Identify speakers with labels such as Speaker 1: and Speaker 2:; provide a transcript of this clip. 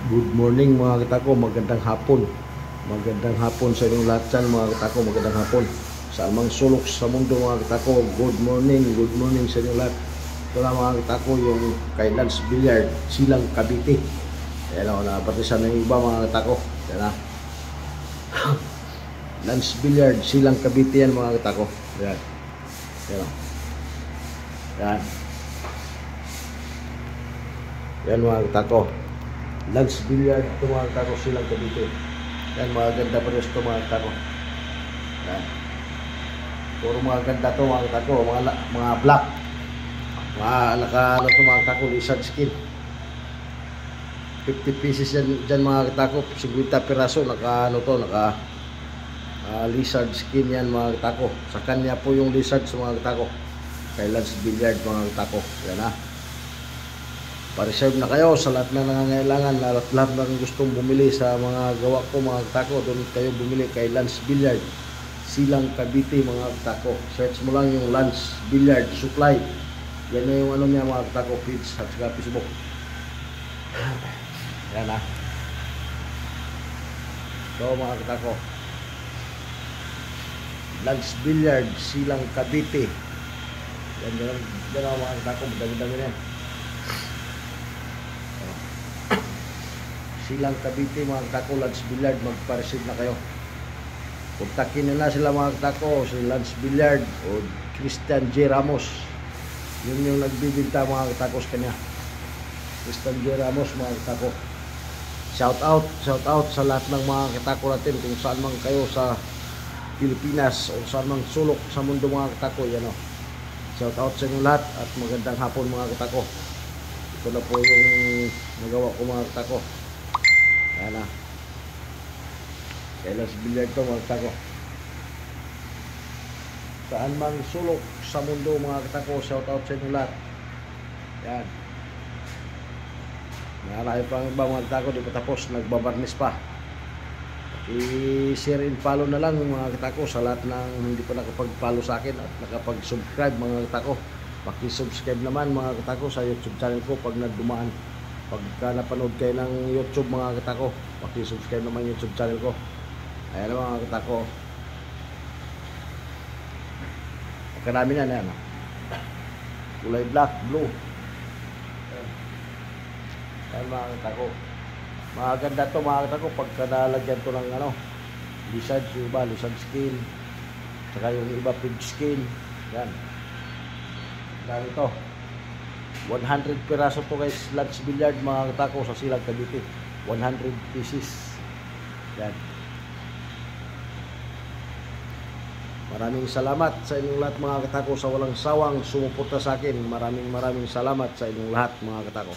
Speaker 1: Good morning mga katako, magandang hapon. Magandang hapon sa inyong lahat dyan mga katako, magandang hapon. Sa amang sulok sa mundo mga katako, good morning sa inyong lahat. Ito lang mga katako, yung kay Lance Billiard, Silang Cavite. Ayan o, napatisan ng iba mga katako. Ayan na. Lance Billiard, Silang Cavite yan mga katako. Ayan. Ayan o. Ayan. Ayan mga katako. Lance Billiard, ito mga katako, Silang Cavite. Yan, mga ganda pa rin ito mga katako. Yan. Puro mga ganda ito mga katako, mga black. Mga ano ito mga katako, lizard skin. 50 pieces dyan mga katako, 50 piraso, naka lizard skin yan mga katako. Sa kanya po yung lizard sa mga katako. Kay Lance Billiard mga katako. Yan ha. Pa-reserve na kayo sa lahat na nangangailangan, lahat ng gustong bumili sa mga gawa ko mga katako, doon kayo bumili kay Lance Billiard, Silang Cavite mga katako. Search mo lang yung Lance Billiard Supply. Yan na yung ano niya mga katako, page at saka Facebook. Yan ha. So mga katako, Lance Billiard, Silang Cavite. Yan mga katako, madami-dami na yan. Silang Cavite mga katako, Lance Billiard, magpa-receive na kayo. Kontakin nila sila mga katako, si Lance Billiard o Christian J. Ramos. Yun yung nagbibinta mga katako sa kanya. Christian J. Ramos mga katako. Shout out sa lahat ng mga katako natin kung saan man kayo sa Pilipinas o saan man sulok sa mundo mga katako. Yan o. Shout out sa inyo lahat at magandang hapon mga katako. Ito na po yung nagawa ko mga katako. Ayan na. Kay Lance Billiard to mga katako. Saan man sulok sa mundo mga katako, shout out sa inyo lahat. Yan. Marami pang iba mga katako, di pa tapos, nagbabarnis pa. I-share and follow na lang mga katako sa lahat ng hindi pa nakapag-follow sa akin at nakapag-subscribe mga katako. Paki-subscribe naman mga katako sa YouTube channel ko pag nagdumaan. Pagka napanood kayo ng YouTube mga katako, paki-subscribe naman yung YouTube channel ko. Ayan mga katako. Karami na yan. Kulay black, blue. Ayan mga katako. Maganda to mga katako pagka nalagyan to ng ano, lizard, yung iba, lizard skin. Saka yung iba, pig skin. Yan. Dami to. 100 piraso to guys, Lance Billiard mga katako sa Silang Cavite. 100 pieces. Yan. Maraming salamat sa inyong lahat mga katako sa walang sawang sumuporta sa akin. Maraming salamat sa inyong lahat mga katako.